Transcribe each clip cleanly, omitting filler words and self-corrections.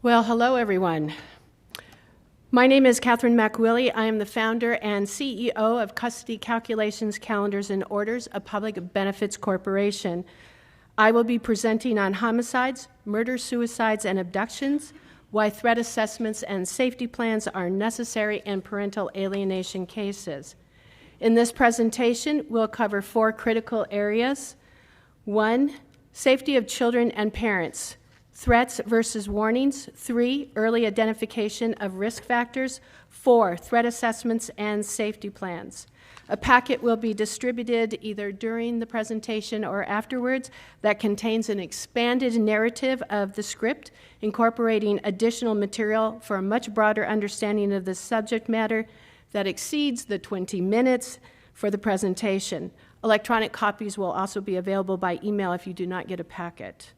Well, hello, everyone. My name is Catherine McWillie. I am the founder and CEO of Custody Calculations, Calendars, and Orders, a public benefits corporation. I will be presenting on homicides, murder, suicides, and abductions, why threat assessments and safety plans are necessary in parental alienation cases. In this presentation, we'll cover 4 critical areas. 1, safety of children and parents. Threats versus warnings. 3, early identification of risk factors. 4, threat assessments and safety plans. A packet will be distributed either during the presentation or afterwards that contains an expanded narrative of the script, incorporating additional material for a much broader understanding of the subject matter that exceeds the 20 minutes for the presentation. Electronic copies will also be available by email if you do not get a packet.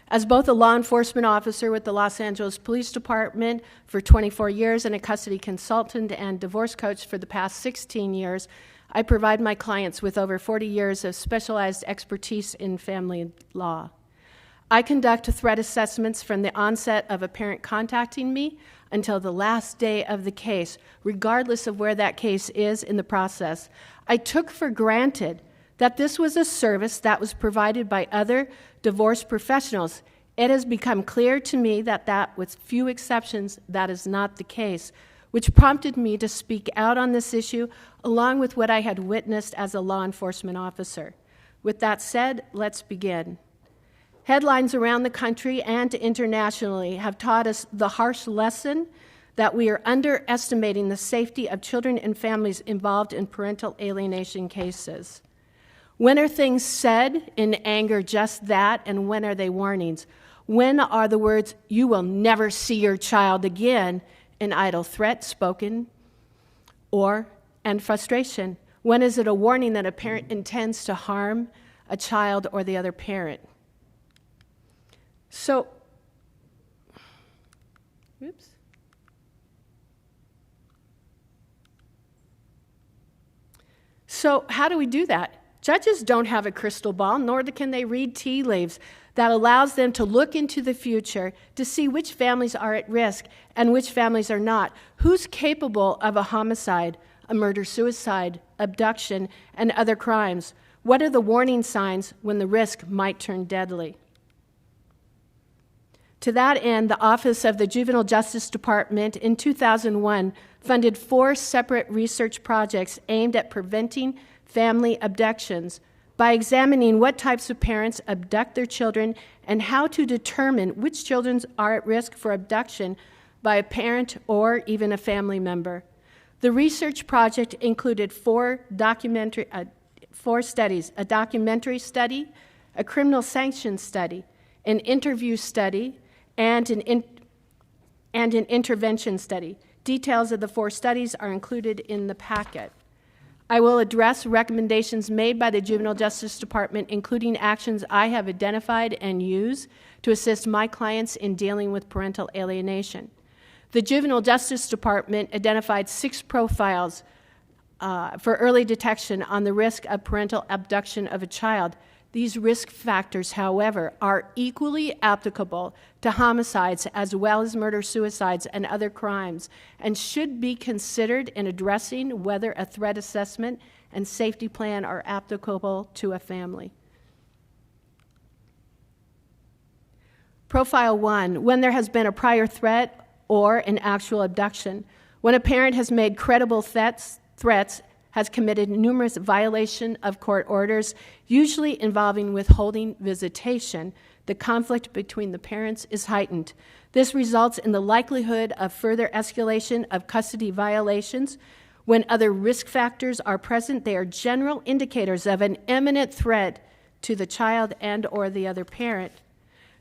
As both a law enforcement officer with the Los Angeles Police Department for 24 years and a custody consultant and divorce coach for the past 16 years, I provide my clients with over 40 years of specialized expertise in family law. I conduct threat assessments from the onset of a parent contacting me until the last day of the case, regardless of where that case is in the process. I took for granted that this was a service that was provided by other divorce professionals. It has become clear to me that with few exceptions, that is not the case, which prompted me to speak out on this issue along with what I had witnessed as a law enforcement officer. With that said, let's begin. Headlines around the country and internationally have taught us the harsh lesson that we are underestimating the safety of children and families involved in parental alienation cases. When are things said in anger just that, and when are they warnings? When are the words, "you will never see your child again," an idle threat spoken, and frustration? When is it a warning that a parent intends to harm a child or the other parent? So how do we do that? Judges don't have a crystal ball, nor can they read tea leaves that allows them to look into the future to see which families are at risk and which families are not. Who's capable of a homicide, a murder-suicide, abduction, and other crimes? What are the warning signs when the risk might turn deadly? To that end, the Office of the Juvenile Justice Department in 2001 funded 4 separate research projects aimed at preventing family abductions by examining what types of parents abduct their children and how to determine which children are at risk for abduction by a parent or even a family member. The research project included 4 studies: a documentary study, a criminal sanctions study, an interview study, and an intervention study. Details of the 4 studies are included in the packet. I will address recommendations made by the Juvenile Justice Department, including actions I have identified and use to assist my clients in dealing with parental alienation. The Juvenile Justice Department identified 6 profiles for early detection on the risk of parental abduction of a child. These risk factors, however, are equally applicable to homicides as well as murder, suicides, and other crimes, and should be considered in addressing whether a threat assessment and safety plan are applicable to a family. Profile 1, when there has been a prior threat or an actual abduction. When a parent has made credible threats, has committed numerous violations of court orders, usually involving withholding visitation, the conflict between the parents is heightened. This results in the likelihood of further escalation of custody violations. When other risk factors are present, they are general indicators of an imminent threat to the child and or the other parent.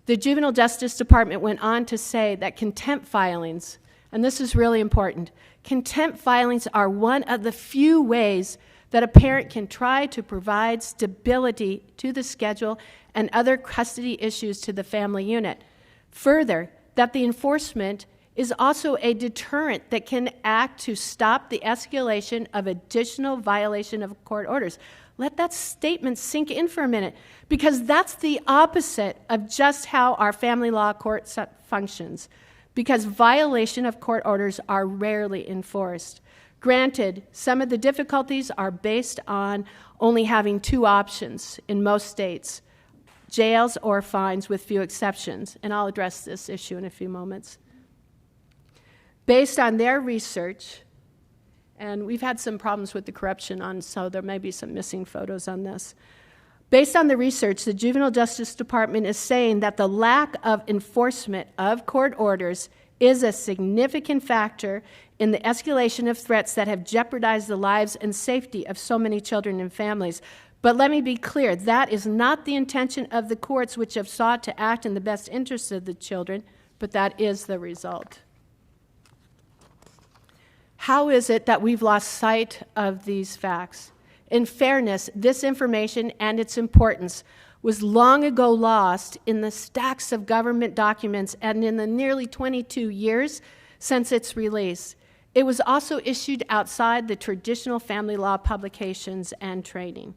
The Juvenile Justice Department went on to say that contempt filings, and this is really important, contempt filings are one of the few ways that a parent can try to provide stability to the schedule and other custody issues to the family unit. Further, that the enforcement is also a deterrent that can act to stop the escalation of additional violation of court orders. Let that statement sink in for a minute, because that's the opposite of just how our family law court functions, because violation of court orders are rarely enforced. Granted, some of the difficulties are based on only having two options in most states, jails or fines with few exceptions, and I'll address this issue in a few moments. Based on their research, and we've had some problems with the corruption so there may be some missing photos on this. Based on the research, the Juvenile Justice Department is saying that the lack of enforcement of court orders is a significant factor in the escalation of threats that have jeopardized the lives and safety of so many children and families. But let me be clear, that is not the intention of the courts, which have sought to act in the best interests of the children, but that is the result. How is it that we've lost sight of these facts? In fairness, this information and its importance was long ago lost in the stacks of government documents and in the nearly 22 years since its release. It was also issued outside the traditional family law publications and training.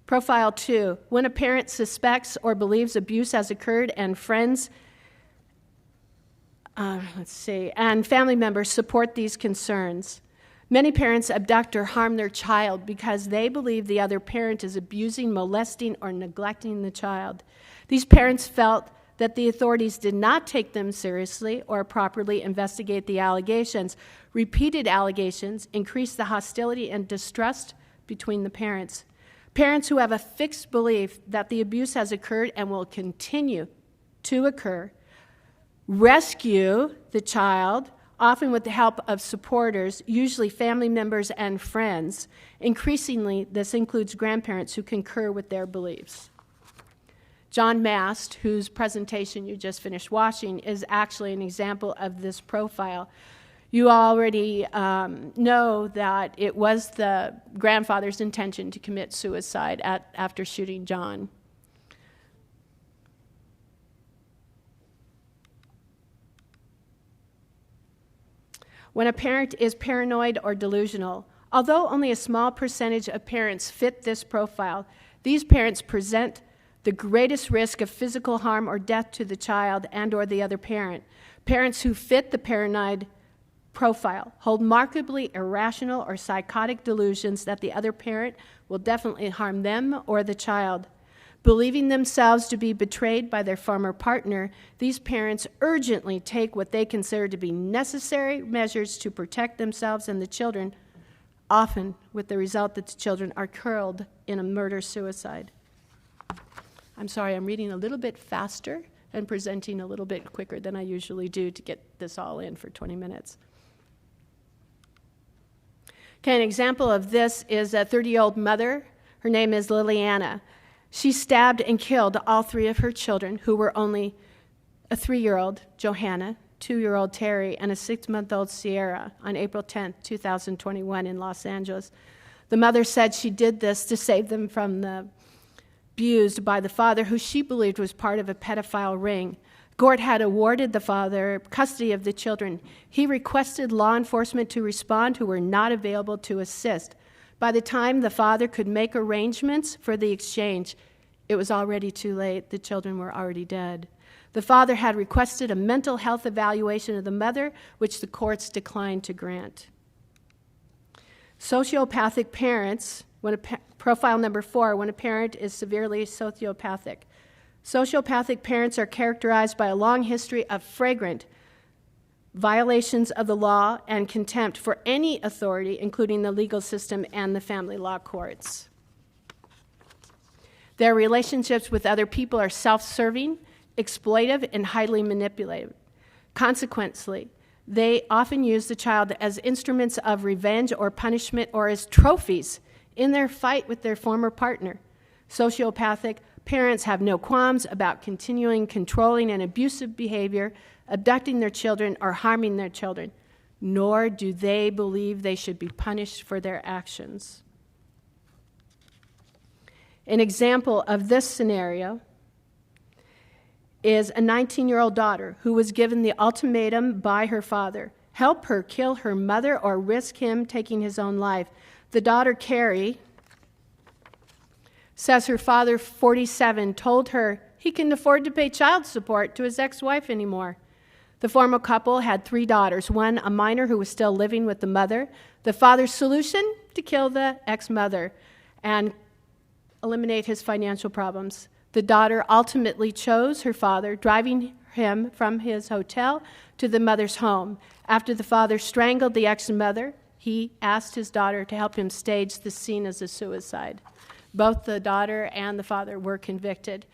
Profile 2, when a parent suspects or believes abuse has occurred and friends and family members support these concerns. Many parents abduct or harm their child because they believe the other parent is abusing, molesting, or neglecting the child. These parents felt that the authorities did not take them seriously or properly investigate the allegations. Repeated allegations increase the hostility and distrust between the parents. Parents who have a fixed belief that the abuse has occurred and will continue to occur rescue the child, often with the help of supporters, usually family members and friends. Increasingly, this includes grandparents who concur with their beliefs. John Mast, whose presentation you just finished watching, is actually an example of this profile. You already know that it was the grandfather's intention to commit suicide after shooting John. When a parent is paranoid or delusional, although only a small percentage of parents fit this profile, these parents present the greatest risk of physical harm or death to the child and or the other parent. Parents who fit the paranoid profile hold markedly irrational or psychotic delusions that the other parent will definitely harm them or the child. Believing themselves to be betrayed by their former partner, these parents urgently take what they consider to be necessary measures to protect themselves and the children, often with the result that the children are killed in a murder-suicide. I'm sorry, I'm reading a little bit faster and presenting a little bit quicker than I usually do to get this all in for 20 minutes. Okay, an example of this is a 30-year-old mother. Her name is Liliana. She stabbed and killed all three of her children, who were only a 3-year-old, Johanna, 2-year-old Terry, and a 6-month-old Sierra, on April 10, 2021 in Los Angeles. The mother said she did this to save them from the abused by the father, who she believed was part of a pedophile ring. Gort had awarded the father custody of the children. He requested law enforcement to respond, who were not available to assist. By the time the father could make arrangements for the exchange, it was already too late. The children were already dead. The father had requested a mental health evaluation of the mother, which the courts declined to grant. Sociopathic parents, profile number 4, when a parent is severely sociopathic. Sociopathic parents are characterized by a long history of flagrant violations of the law and contempt for any authority, including the legal system and the family law courts. Their relationships with other people are self-serving, exploitive, and highly manipulative. Consequently, they often use the child as instruments of revenge or punishment or as trophies in their fight with their former partner. Sociopathic parents have no qualms about continuing controlling and abusive behavior, abducting their children, or harming their children, nor do they believe they should be punished for their actions. An example of this scenario is a 19-year-old daughter who was given the ultimatum by her father: help her kill her mother or risk him taking his own life. The daughter, Carrie, says her father, 47, told her he couldn't afford to pay child support to his ex-wife anymore. The former couple had 3 daughters, one a minor who was still living with the mother. The father's solution? To kill the ex-mother and eliminate his financial problems. The daughter ultimately chose her father, driving him from his hotel to the mother's home. After the father strangled the ex-mother, he asked his daughter to help him stage the scene as a suicide. Both the daughter and the father were convicted.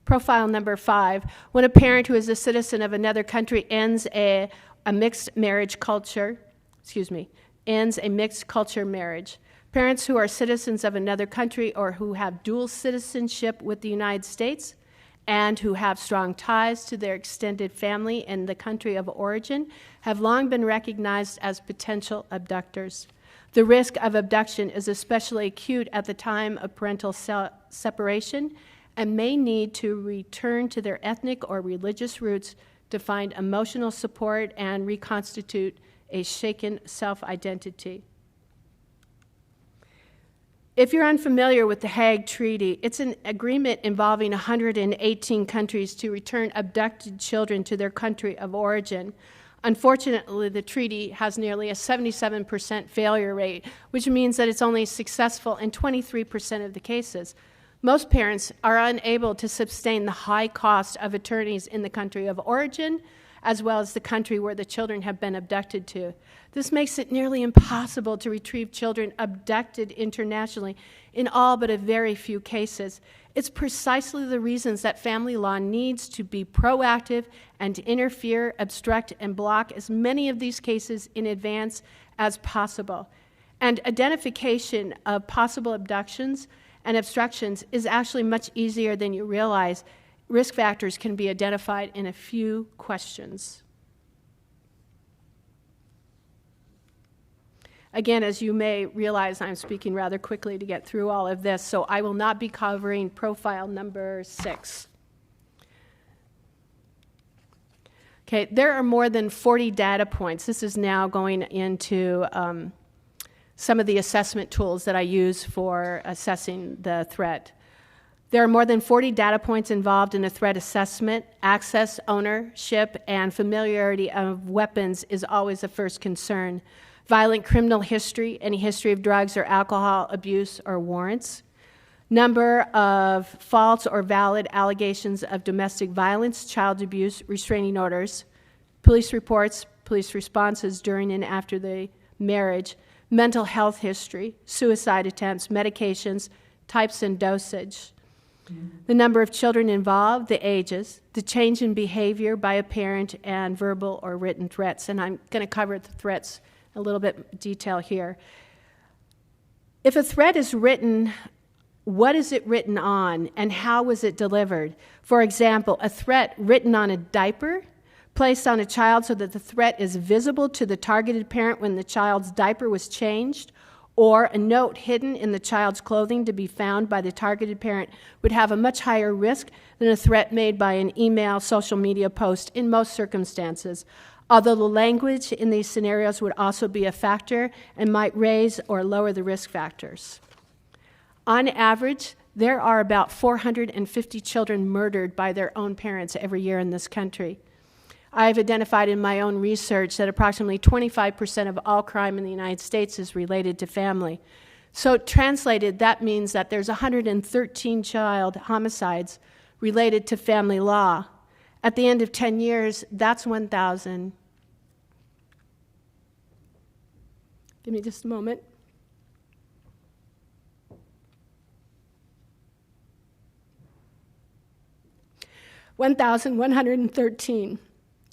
Profile number 5. When a parent who is a citizen of another country ends a mixed culture marriage. Parents who are citizens of another country or who have dual citizenship with the United States and who have strong ties to their extended family in the country of origin have long been recognized as potential abductors. The risk of abduction is especially acute at the time of parental separation and may need to return to their ethnic or religious roots to find emotional support and reconstitute a shaken self-identity. If you're unfamiliar with the Hague Treaty, it's an agreement involving 118 countries to return abducted children to their country of origin. Unfortunately, the treaty has nearly a 77% failure rate, which means that it's only successful in 23% of the cases. Most parents are unable to sustain the high cost of attorneys in the country of origin, as well as the country where the children have been abducted to. This makes it nearly impossible to retrieve children abducted internationally in all but a very few cases. It's precisely the reasons that family law needs to be proactive and to interfere, obstruct, and block as many of these cases in advance as possible. And identification of possible abductions and obstructions is actually much easier than you realize. Risk factors can be identified in a few questions. Again, as you may realize, I'm speaking rather quickly to get through all of this, so I will not be covering profile number 6. Okay, there are more than 40 data points. This is now going into some of the assessment tools that I use for assessing the threat. There are more than 40 data points involved in a threat assessment. Access, ownership, and familiarity of weapons is always a first concern. Violent criminal history, any history of drugs or alcohol abuse or warrants. Number of false or valid allegations of domestic violence, child abuse, restraining orders. Police reports, police responses during and after the marriage. Mental health history, suicide attempts, medications, types and dosage. The number of children involved, the ages, the change in behavior by a parent, and verbal or written threats. And I'm going to cover the threats a little bit detail here. If a threat is written, what is it written on and how was it delivered? For example, a threat written on a diaper placed on a child so that the threat is visible to the targeted parent when the child's diaper was changed, or a note hidden in the child's clothing to be found by the targeted parent would have a much higher risk than a threat made by an email, social media post in most circumstances. Although the language in these scenarios would also be a factor and might raise or lower the risk factors. On average, there are about 450 children murdered by their own parents every year in this country. I've identified in my own research that approximately 25% of all crime in the United States is related to family. So translated, that means that there's 113 child homicides related to family law. At the end of 10 years, that's 1,000. Give me just a moment. $1,113.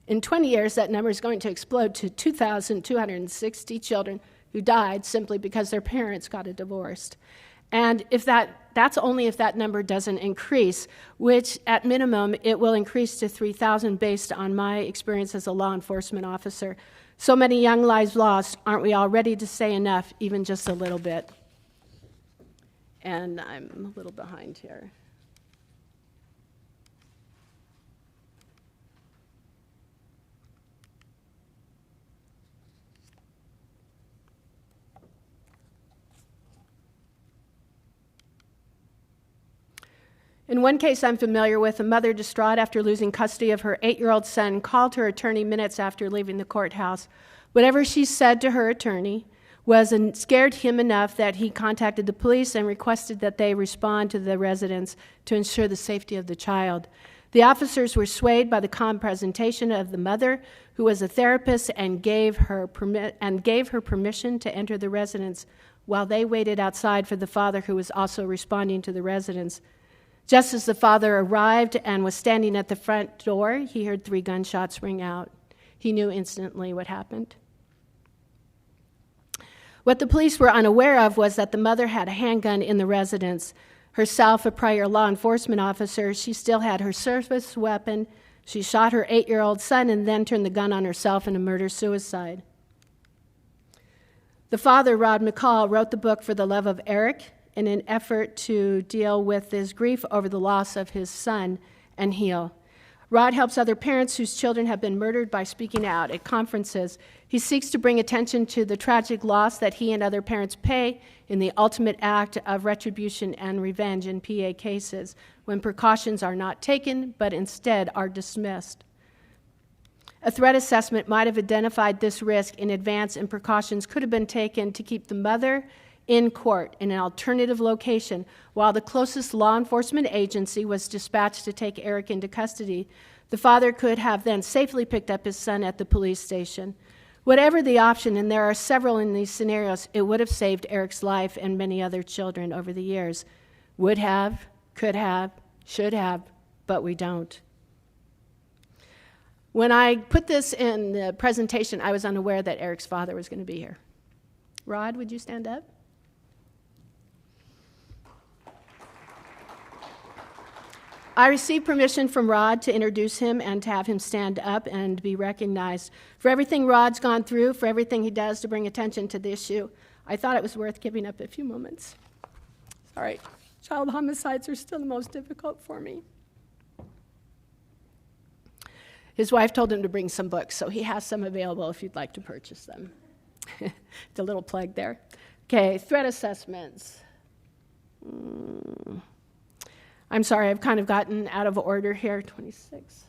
In 20 years, that number is going to explode to 2,260 children who died simply because their parents got divorced. And if that's only if that number doesn't increase, which at minimum it will increase to 3,000 based on my experience as a law enforcement officer. So many young lives lost, aren't we all ready to say enough, even just a little bit? And I'm a little behind here. In one case I'm familiar with, a mother distraught after losing custody of her 8-year-old son called her attorney minutes after leaving the courthouse. Whatever she said to her attorney scared him enough that he contacted the police and requested that they respond to the residence to ensure the safety of the child. The officers were swayed by the calm presentation of the mother, who was a therapist, and gave her permission to enter the residence while they waited outside for the father, who was also responding to the residence. Just as the father arrived and was standing at the front door, he heard 3 gunshots ring out. He knew instantly what happened. What the police were unaware of was that the mother had a handgun in the residence. Herself a prior law enforcement officer, she still had her service weapon. She shot her 8-year-old son and then turned the gun on herself in a murder-suicide. The father, Rod McCall, wrote the book For the Love of Eric in an effort to deal with his grief over the loss of his son and heal. Rod helps other parents whose children have been murdered by speaking out at conferences. He seeks to bring attention to the tragic loss that he and other parents pay in the ultimate act of retribution and revenge in PA cases, when precautions are not taken, but instead are dismissed. A threat assessment might have identified this risk in advance, and precautions could have been taken to keep the mother in court in an alternative location while the closest law enforcement agency was dispatched to take Eric into custody. The father could have then safely picked up his son at the police station. Whatever the option, and there are several in these scenarios, it would have saved Eric's life and many other children over the years. Would have, could have, should have, but we don't. When I put this in the presentation, I was unaware that Eric's father was going to be here. Rod, would you stand up? I received permission from Rod to introduce him and to have him stand up and be recognized. For everything Rod's gone through, for everything he does to bring attention to the issue, I thought it was worth giving up a few moments. Sorry, child homicides are still the most difficult for me. His wife told him to bring some books, so he has some available if you'd like to purchase them. It's a little plug there. Okay, threat assessments. I'm sorry, I've kind of gotten out of order here. 26.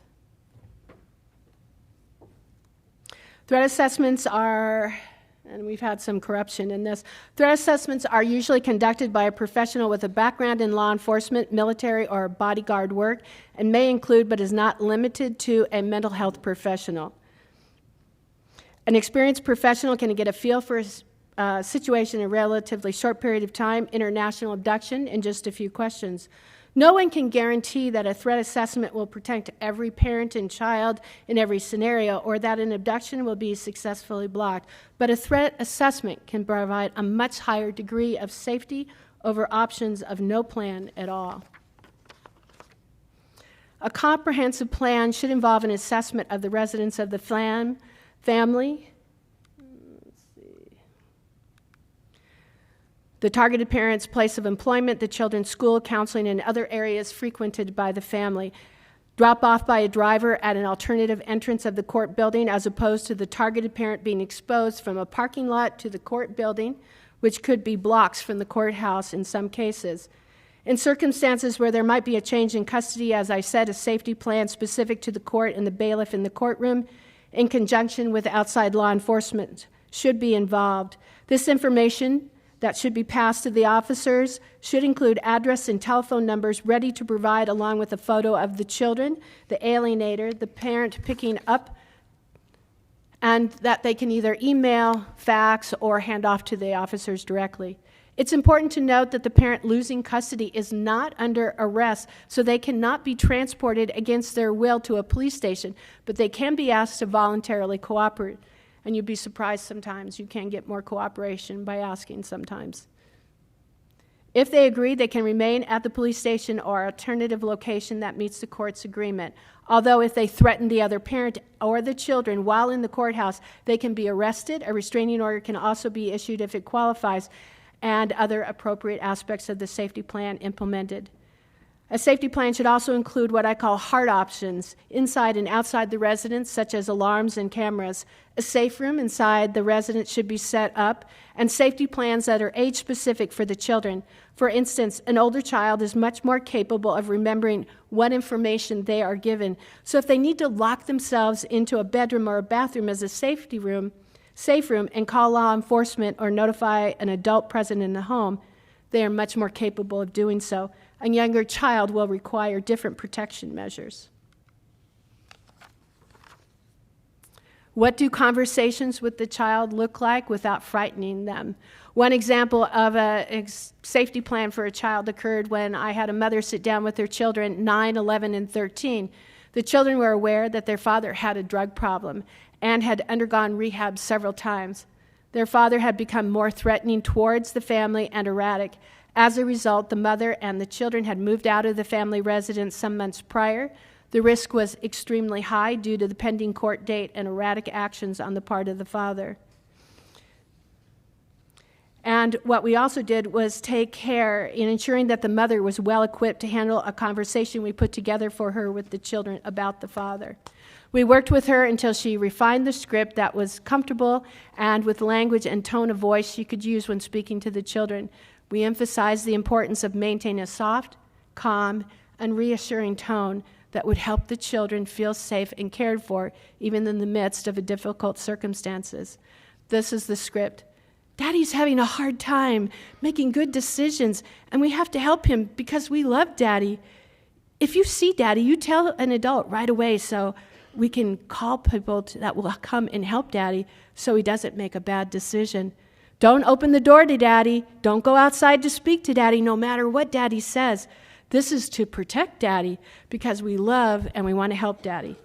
Threat assessments are, and we've had some corruption in this, threat assessments are usually conducted by a professional with a background in law enforcement, military, or bodyguard work, and may include, but is not limited to, a mental health professional. An experienced professional can get a feel for a situation in a relatively short period of time, international abduction, in just a few questions. No one can guarantee that a threat assessment will protect every parent and child in every scenario, or that an abduction will be successfully blocked, but a threat assessment can provide a much higher degree of safety over options of no plan at all. A comprehensive plan should involve an assessment of the residents of the family, the targeted parent's place of employment, the children's school, counseling, and other areas frequented by the family. Drop off by a driver at an alternative entrance of the court building, as opposed to the targeted parent being exposed from a parking lot to the court building, which could be blocks from the courthouse in some cases. In circumstances where there might be a change in custody, as I said, a safety plan specific to the court and the bailiff in the courtroom, in conjunction with outside law enforcement, should be involved. This information that should be passed to the officers should include address and telephone numbers ready to provide, along with a photo of the children, the alienator, the parent picking up, and that they can either email, fax, or hand off to the officers directly. It's important to note that the parent losing custody is not under arrest, so they cannot be transported against their will to a police station, but they can be asked to voluntarily cooperate. And you'd be surprised sometimes. You can get more cooperation by asking sometimes. If they agree, they can remain at the police station or alternative location that meets the court's agreement. Although if they threaten the other parent or the children while in the courthouse, they can be arrested. A restraining order can also be issued if it qualifies, and other appropriate aspects of the safety plan implemented. A safety plan should also include what I call hard options inside and outside the residence, such as alarms and cameras. A safe room inside the residence should be set up, and safety plans that are age-specific for the children. For instance, an older child is much more capable of remembering what information they are given. So if they need to lock themselves into a bedroom or a bathroom as a safe room, and call law enforcement or notify an adult present in the home, they are much more capable of doing so. A younger child will require different protection measures. What do conversations with the child look like without frightening them? One example of a safety plan for a child occurred when I had a mother sit down with her children, 9, 11, and 13. The children were aware that their father had a drug problem and had undergone rehab several times. Their father had become more threatening towards the family and erratic. As a result, the mother and the children had moved out of the family residence some months prior. The risk was extremely high due to the pending court date and erratic actions on the part of the father. And what we also did was take care in ensuring that the mother was well equipped to handle a conversation we put together for her with the children about the father. We worked with her until she refined the script that was comfortable and with language and tone of voice she could use when speaking to the children. We emphasized the importance of maintaining a soft, calm, and reassuring tone that would help the children feel safe and cared for, even in the midst of difficult circumstances. This is the script. Daddy's having a hard time making good decisions, and we have to help him because we love Daddy. If you see Daddy, you tell an adult right away so we can call people that will come and help Daddy so he doesn't make a bad decision. Don't open the door to Daddy. Don't go outside to speak to Daddy, no matter what Daddy says. This is to protect Daddy because we love and we want to help Daddy.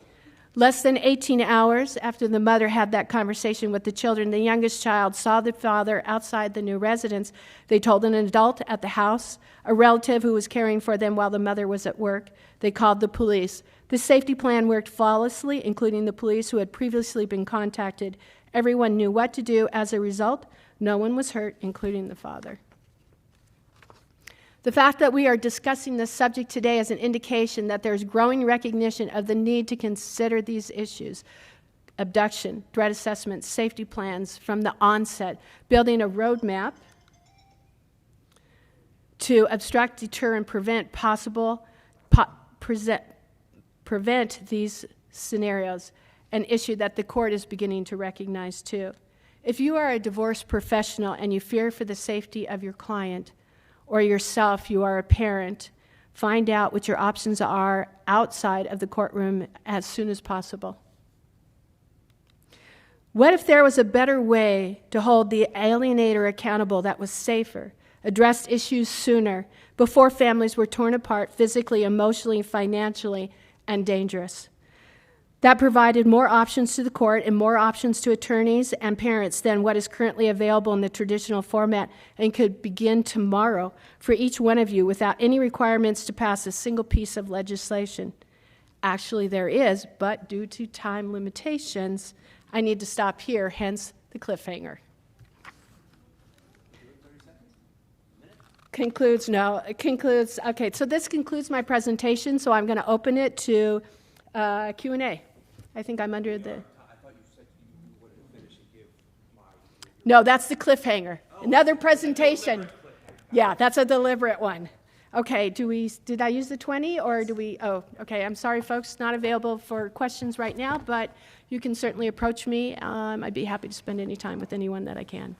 Less than 18 hours after the mother had that conversation with the children, the youngest child saw the father outside the new residence. They told an adult at the house, a relative who was caring for them while the mother was at work. They called the police. The safety plan worked flawlessly, including the police who had previously been contacted. Everyone knew what to do. As a result, no one was hurt, including the father. The fact that we are discussing this subject today is an indication that there's growing recognition of the need to consider these issues. Abduction, threat assessment, safety plans from the onset, building a roadmap to obstruct, deter, and prevent these scenarios, an issue that the court is beginning to recognize too. If you are a divorce professional and you fear for the safety of your client, or yourself, you are a parent, find out what your options are outside of the courtroom as soon as possible. What if there was a better way to hold the alienator accountable that was safer, addressed issues sooner, before families were torn apart physically, emotionally, financially, and dangerous? That provided more options to the court and more options to attorneys and parents than what is currently available in the traditional format, and could begin tomorrow for each one of you without any requirements to pass a single piece of legislation. Actually, there is, but due to time limitations, I need to stop here, hence the cliffhanger. Okay, so this concludes my presentation, so I'm going to open it to Q&A. I think I'm under the... I thought you said you wanted to finish and give my... No, that's the cliffhanger. Another presentation. Yeah, that's a deliberate one. Okay, did I use the 20 or do we... Oh, okay, I'm sorry, folks, not available for questions right now, but you can certainly approach me. I'd be happy to spend any time with anyone that I can.